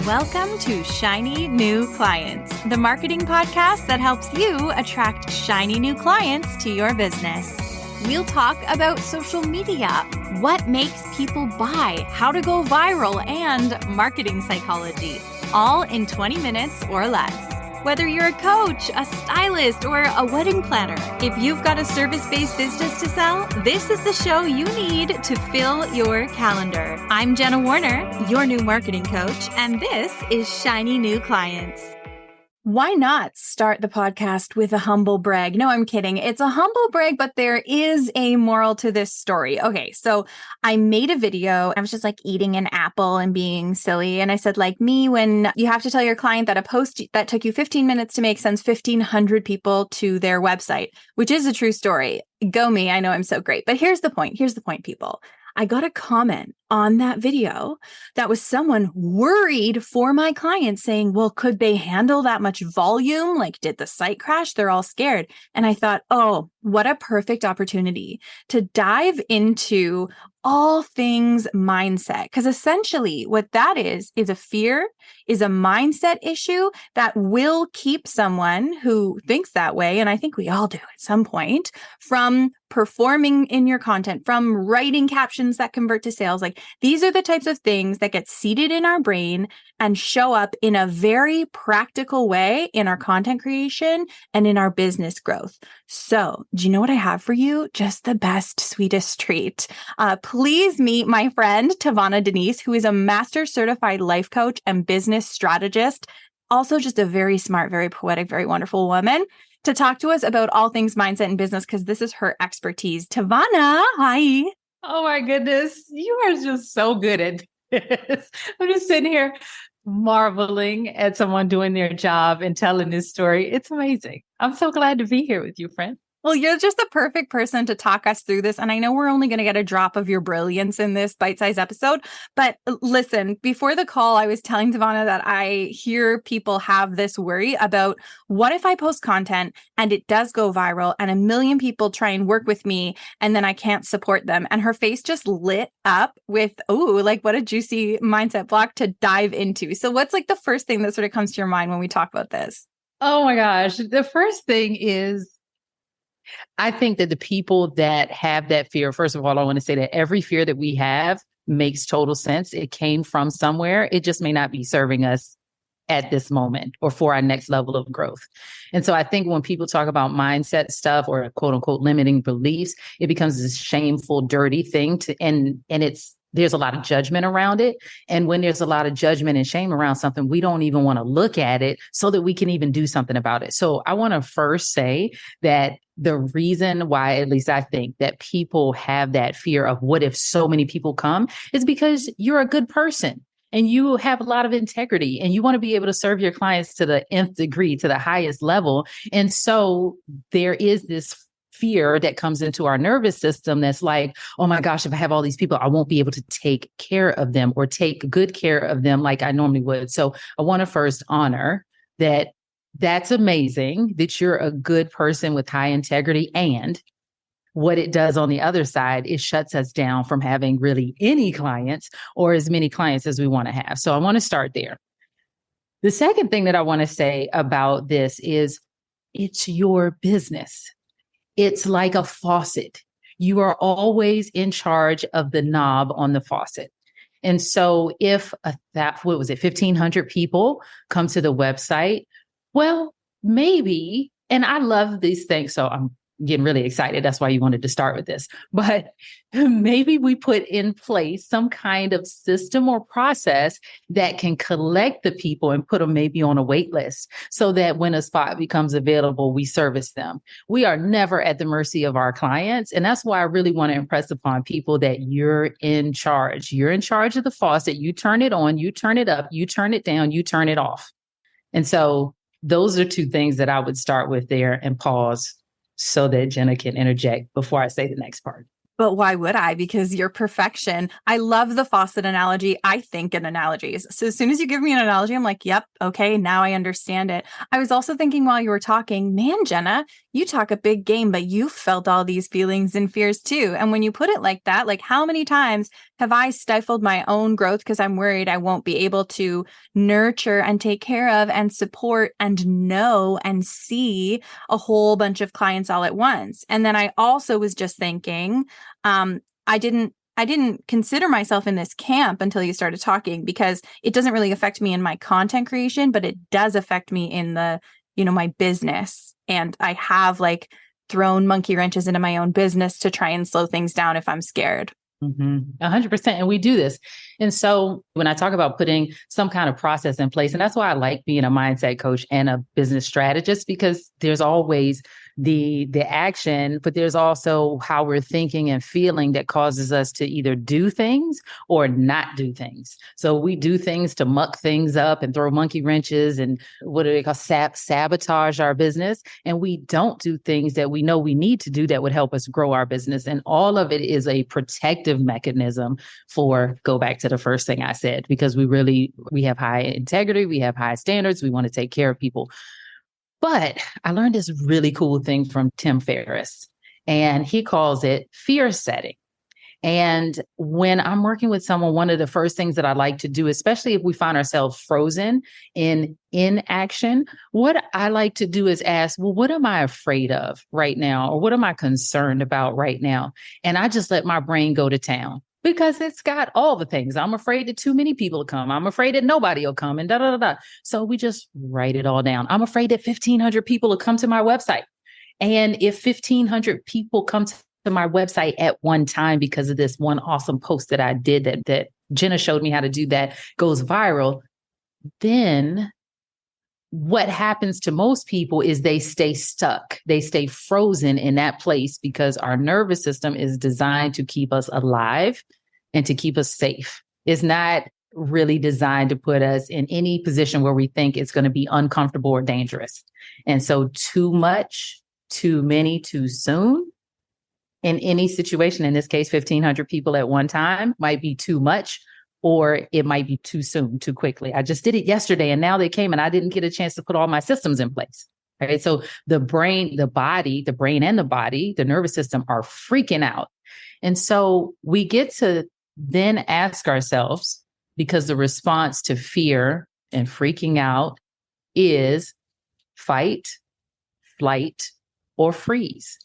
Welcome to Shiny New Clients, the marketing podcast that helps you attract shiny new clients to your business. We'll talk about social media, what makes people buy, how to go viral, and marketing psychology, all in 20 minutes or less. Whether you're a coach, a stylist, or a wedding planner, if you've got a service-based business to sell, this is the show you need to fill your calendar. I'm Jenna Warriner, your new marketing coach, and this is Shiny New Clients. Why not start the podcast with a humble brag? No, I'm kidding. It's a humble brag, but there is a moral to this story. Okay, so I made a video. I was just like eating an apple and being silly. And I said, like me, when you have to tell your client that a post that took you 15 minutes to make sends 1,500 people to their website, which is a true story. Go me. I know I'm so great. But here's the point. Here's the point, people. I got a comment on that video that was someone worried for my clients saying, well, could they handle that much volume? Like, did the site crash? They're all scared. And I thought, oh, what a perfect opportunity to dive into all things mindset. Because essentially what that is a fear, is a mindset issue that will keep someone who thinks that way, and I think we all do at some point, from performing in your content, from writing captions that convert to sales. Like, these are the types of things that get seated in our brain and show up in a very practical way in our content creation and in our business growth. So, do you know what I have for you? Just the best, sweetest treat. Please meet my friend, TaVona Denise, who is a master certified life coach and business strategist. Also just a very smart, very poetic, very wonderful woman to talk to us about all things mindset and business, because this is her expertise. TaVona, hi. Oh my goodness. You are just so good at this. I'm just sitting here marveling at someone doing their job and telling this story. It's amazing. I'm so glad to be here with you, friend. Well, you're just the perfect person to talk us through this. And I know we're only going to get a drop of your brilliance in this bite-sized episode. But listen, before the call, I was telling TaVona that I hear people have this worry about, what if I post content and it does go viral and 1 million people try and work with me and then I can't support them? And her face just lit up with, oh, like what a juicy mindset block to dive into. So what's like the first thing that sort of comes to your mind when we talk about this? Oh my gosh. The first thing is, I think that the people that have that fear, first of all, I want to say that every fear that we have makes total sense. It came from somewhere. It just may not be serving us at this moment or for our next level of growth. And so I think when people talk about mindset stuff or quote unquote limiting beliefs, it becomes this shameful, dirty thing and there's a lot of judgment around it. And when there's a lot of judgment and shame around something, we don't even want to look at it so that we can even do something about it. So I want to first say that the reason why, at least I think, that people have that fear of what if so many people come is because you're a good person and you have a lot of integrity and you want to be able to serve your clients to the nth degree, to the highest level. And so there is this fear that comes into our nervous system that's like, oh my gosh, if I have all these people, I won't be able to take care of them or take good care of them like I normally would. So I want to first honor that. That's amazing that you're a good person with high integrity. And what it does on the other side, it shuts us down from having really any clients or as many clients as we want to have. So I want to start there. The second thing that I want to say about this is it's your business. It's like a faucet. You are always in charge of the knob on the faucet. And so if 1,500 people come to the website, well, maybe, and I love these things, so I'm getting really excited. That's why you wanted to start with this. But maybe we put in place some kind of system or process that can collect the people and put them maybe on a wait list so that when a spot becomes available, we service them. We are never at the mercy of our clients. And that's why I really want to impress upon people that you're in charge. You're in charge of the faucet. You turn it on, you turn it up, you turn it down, you turn it off. And so those are two things that I would start with there and pause so that Jenna can interject before I say the next part. But why would I? Because you're perfection. I love the faucet analogy. I think in analogies. So as soon as you give me an analogy, I'm like, yep, okay, now I understand it. I was also thinking while you were talking, man, Jenna, you talk a big game, but you felt all these feelings and fears too. And when you put it like that, like how many times have I stifled my own growth because I'm worried I won't be able to nurture and take care of and support and know and see a whole bunch of clients all at once. And then I also was just thinking, I didn't consider myself in this camp until you started talking, because it doesn't really affect me in my content creation, but it does affect me in the, my business. And I have like thrown monkey wrenches into my own business to try and slow things down if I'm scared. 100%. And we do this. And so when I talk about putting some kind of process in place, and that's why I like being a mindset coach and a business strategist, because there's always the action, but there's also how we're thinking and feeling that causes us to either do things or not do things. So we do things to muck things up and throw monkey wrenches and what do they call sabotage our business. And we don't do things that we know we need to do that would help us grow our business. And all of it is a protective mechanism for, go back to the first thing I said, because we have high integrity, we have high standards, we want to take care of people. But I learned this really cool thing from Tim Ferriss, and he calls it fear setting. And when I'm working with someone, one of the first things that I like to do, especially if we find ourselves frozen in inaction, what I like to do is ask, well, what am I afraid of right now? Or what am I concerned about right now? And I just let my brain go to town, because it's got all the things. I'm afraid that too many people will come. I'm afraid that nobody will come, and da, da, da, da. So we just write it all down. I'm afraid that 1,500 people will come to my website. And if 1,500 people come to my website at one time because of this one awesome post that I did that Jenna showed me how to do, that goes viral, then what happens to most people is they stay stuck. They stay frozen in that place, because our nervous system is designed to keep us alive and to keep us safe. It's not really designed to put us in any position where we think it's going to be uncomfortable or dangerous. And so too much, too many, too soon in any situation, in this case, 1,500 people at one time, might be too much, or it might be too soon, too quickly. I just did it yesterday and now they came and I didn't get a chance to put all my systems in place. Right. So the brain and the body, the nervous system are freaking out. And so we get to then ask ourselves, because the response to fear and freaking out is fight, flight, or freeze.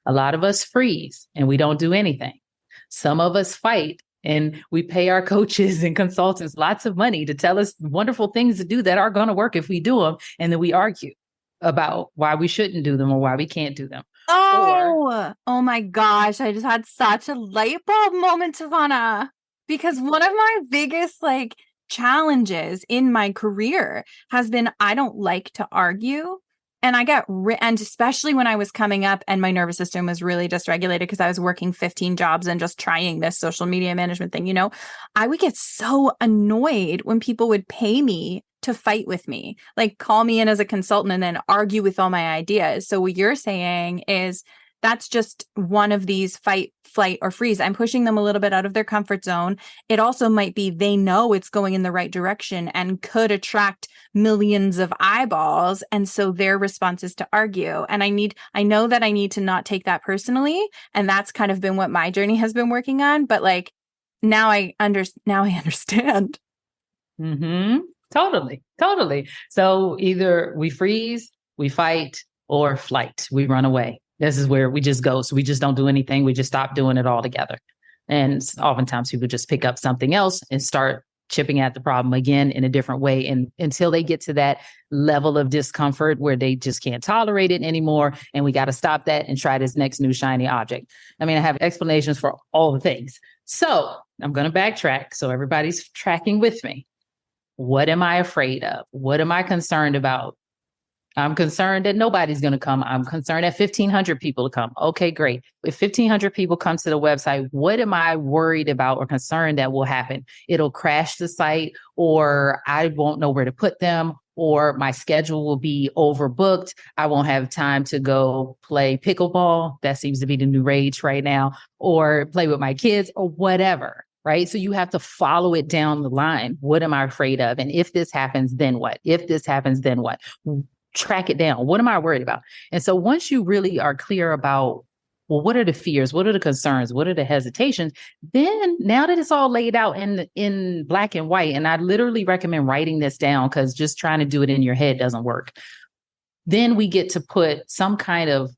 A lot of us freeze and we don't do anything. Some of us fight, and we pay our coaches and consultants lots of money to tell us wonderful things to do that are going to work if we do them. And then we argue about why we shouldn't do them or why we can't do them. Oh my gosh. I just had such a light bulb moment, TaVona, because one of my biggest challenges in my career has been, I don't like to argue. And and especially when I was coming up and my nervous system was really dysregulated because I was working 15 jobs and just trying this social media management thing, I would get so annoyed when people would pay me to fight with me, like call me in as a consultant and then argue with all my ideas. So what you're saying is that's just one of these fight, flight, or freeze. I'm pushing them a little bit out of their comfort zone. It also might be they know it's going in the right direction and could attract millions of eyeballs. And so their response is to argue. And I know that I need to not take that personally. And that's kind of been what my journey has been working on. But now I understand. Mm-hmm. Totally. So either we freeze, we fight, or flight. We run away. This is where we just go. So we just don't do anything. We just stop doing it altogether. And oftentimes people just pick up something else and start chipping at the problem again in a different way. And until they get to that level of discomfort where they just can't tolerate it anymore. And we got to stop that and try this next new shiny object. I mean, I have explanations for all the things. So I'm going to backtrack so everybody's tracking with me. What am I afraid of? What am I concerned about? I'm concerned that nobody's going to come. I'm concerned that 1,500 people will come. Okay, great. If 1,500 people come to the website, what am I worried about or concerned that will happen? It'll crash the site, or I won't know where to put them, or my schedule will be overbooked. I won't have time to go play pickleball. That seems to be the new rage right now, or play with my kids or whatever. Right. So you have to follow it down the line. What am I afraid of? And if this happens, then what? If this happens, then what? track it down. What am I worried about? And so once you really are clear about, well, what are the fears? What are the concerns? What are the hesitations? Then now that it's all laid out in black and white, and I literally recommend writing this down because just trying to do it in your head doesn't work. Then we get to put some kind of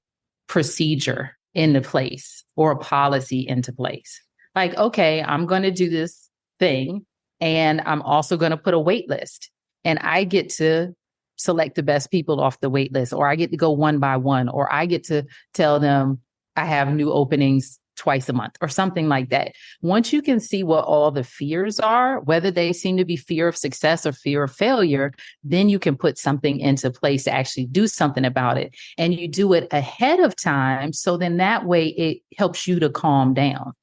procedure into place or a policy into place. Like, okay, I'm going to do this thing, and I'm also going to put a wait list, and I get to select the best people off the wait list, or I get to go one by one, or I get to tell them I have new openings twice a month or something like that. Once you can see what all the fears are, whether they seem to be fear of success or fear of failure, then you can put something into place to actually do something about it. And you do it ahead of time. So then that way it helps you to calm down.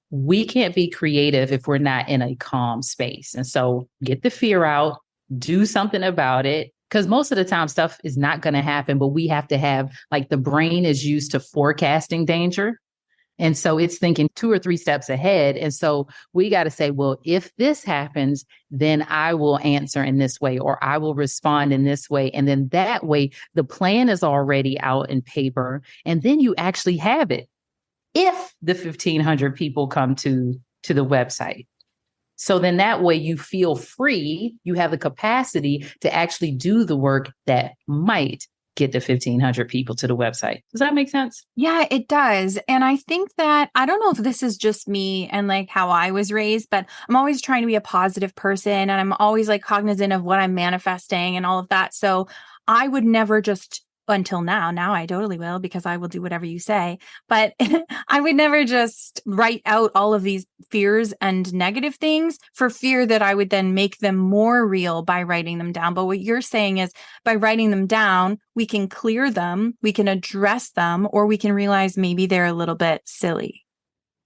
We can't be creative if we're not in a calm space. And so get the fear out, do something about it. Because most of the time stuff is not going to happen, but we have to have, like, the brain is used to forecasting danger. And so it's thinking 2 or 3 steps ahead. And so we got to say, well, if this happens, then I will answer in this way, or I will respond in this way. And then that way the plan is already out in paper. And then you actually have it if the 1,500 people come to the website. So then that way you feel free, you have the capacity to actually do the work that might get the 1,500 people to the website. Does that make sense? Yeah, it does. And I think that, I don't know if this is just me and like how I was raised, but I'm always trying to be a positive person, and I'm always like cognizant of what I'm manifesting and all of that. So I would never just, until now I totally will, because I will do whatever you say, but I would never just write out all of these fears and negative things for fear that I would then make them more real by writing them down. But what you're saying is, by writing them down, we can clear them, we can address them, or we can realize maybe they're a little bit silly.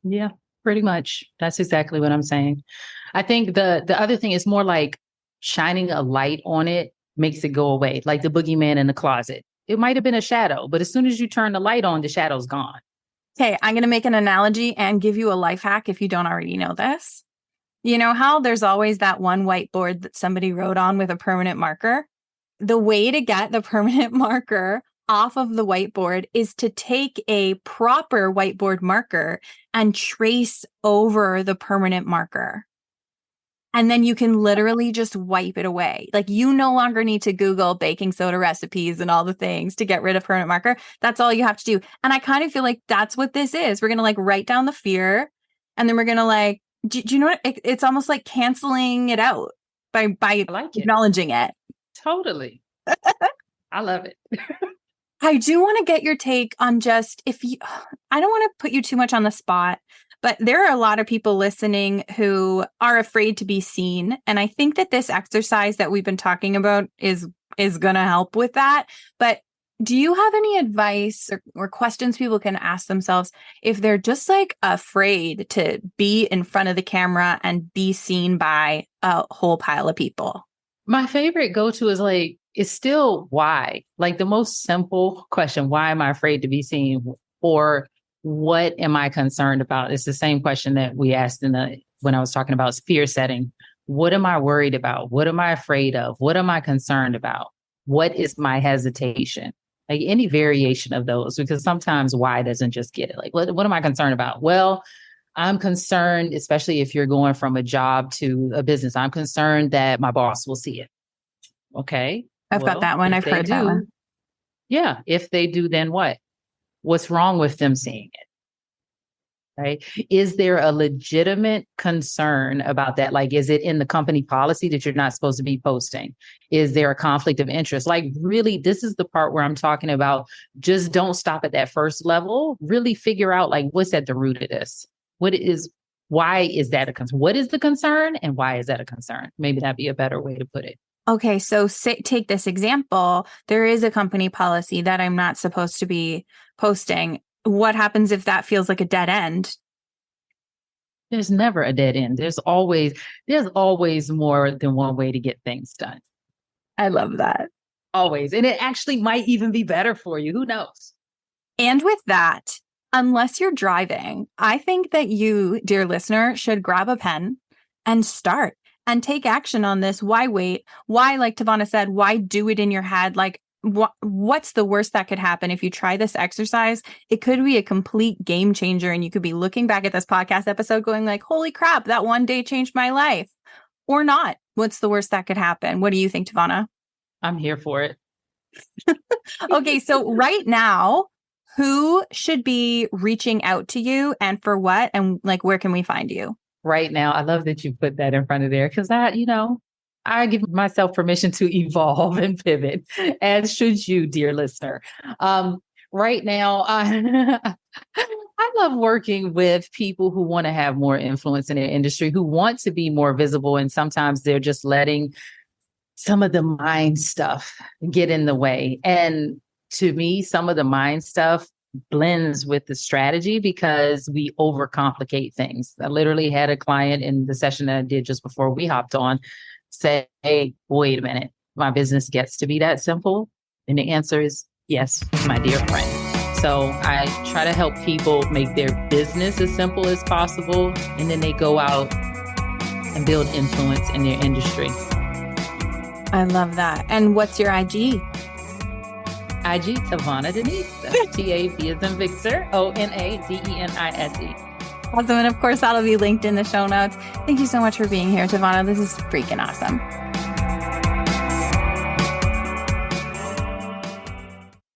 Yeah, pretty much. That's exactly what I'm saying. I think the other thing is more like shining a light on it makes it go away, like the boogeyman in the closet. It might have been a shadow, but as soon as you turn the light on, the shadow's gone. Okay, I'm going to make an analogy and give you a life hack if you don't already know this. You know how there's always that one whiteboard that somebody wrote on with a permanent marker? The way to get the permanent marker off of the whiteboard is to take a proper whiteboard marker and trace over the permanent marker. And then you can literally just wipe it away. Like, you no longer need to Google baking soda recipes and all the things to get rid of permanent marker. That's all you have to do. And I kind of feel like that's what this is. We're going to like write down the fear, and then we're going to like, do you know what? It's almost like canceling it out by like acknowledging it. Totally. I love it. I do want to get your take on just, I don't want to put you too much on the spot, but there are a lot of people listening who are afraid to be seen. And I think that this exercise that we've been talking about is going to help with that. But do you have any advice or questions people can ask themselves if they're just like afraid to be in front of the camera and be seen by a whole pile of people? My favorite go-to is like, it's still why. Like the most simple question, why am I afraid to be seen? Or what am I concerned about? It's the same question that we asked when I was talking about fear setting. What am I worried about? What am I afraid of? What am I concerned about? What is my hesitation? Like any variation of those, because sometimes why doesn't just get it. Like, what am I concerned about? Well, I'm concerned, especially if you're going from a job to a business, I'm concerned that my boss will see it. Okay. I've got that one. I've heard that one. Yeah. If they do, then what? What's wrong with them seeing it? Right? Is there a legitimate concern about that? Like, is it in the company policy that you're not supposed to be posting? Is there a conflict of interest? Like, really, this is the part where I'm talking about, just don't stop at that first level. Really figure out, like, what's at the root of this? Why is that a concern? What is the concern and why is that a concern? Maybe that'd be a better way to put it. Okay, so take this example. There is a company policy that I'm not supposed to be posting. What happens if that feels like a dead end? There's never a dead end. There's always more than one way to get things done. I love that. Always. And it actually might even be better for you. Who knows? And with that, unless you're driving, I think that you, dear listener, should grab a pen and start and take action on this. Why wait? Why, like TaVona said, why do it in your head? Like, what's the worst that could happen if you try this exercise? It could be a complete game changer. And you could be looking back at this podcast episode going like, holy crap, that one day changed my life, or not. What's the worst that could happen? What do you think, TaVona? I'm here for it. Okay. So right now, who should be reaching out to you and for what? And like, where can we find you? Right now, I love that you put that in front of there because I give myself permission to evolve and pivot, as should you, dear listener. Right now, I love working with people who want to have more influence in their industry, who want to be more visible. And sometimes they're just letting some of the mind stuff get in the way. And to me, some of the mind stuff blends with the strategy because we overcomplicate things. I literally had a client in the session that I did just before we hopped on say, hey, wait a minute, my business gets to be that simple? And the answer is yes, my dear friend. So I try to help people make their business as simple as possible, and then they go out and build influence in their industry. I love that. And what's your IG? IG, TaVona Denise. TAV as in Victor, ONADENISE. Awesome. And of course, that'll be linked in the show notes. Thank you so much for being here, TaVona. This is freaking awesome.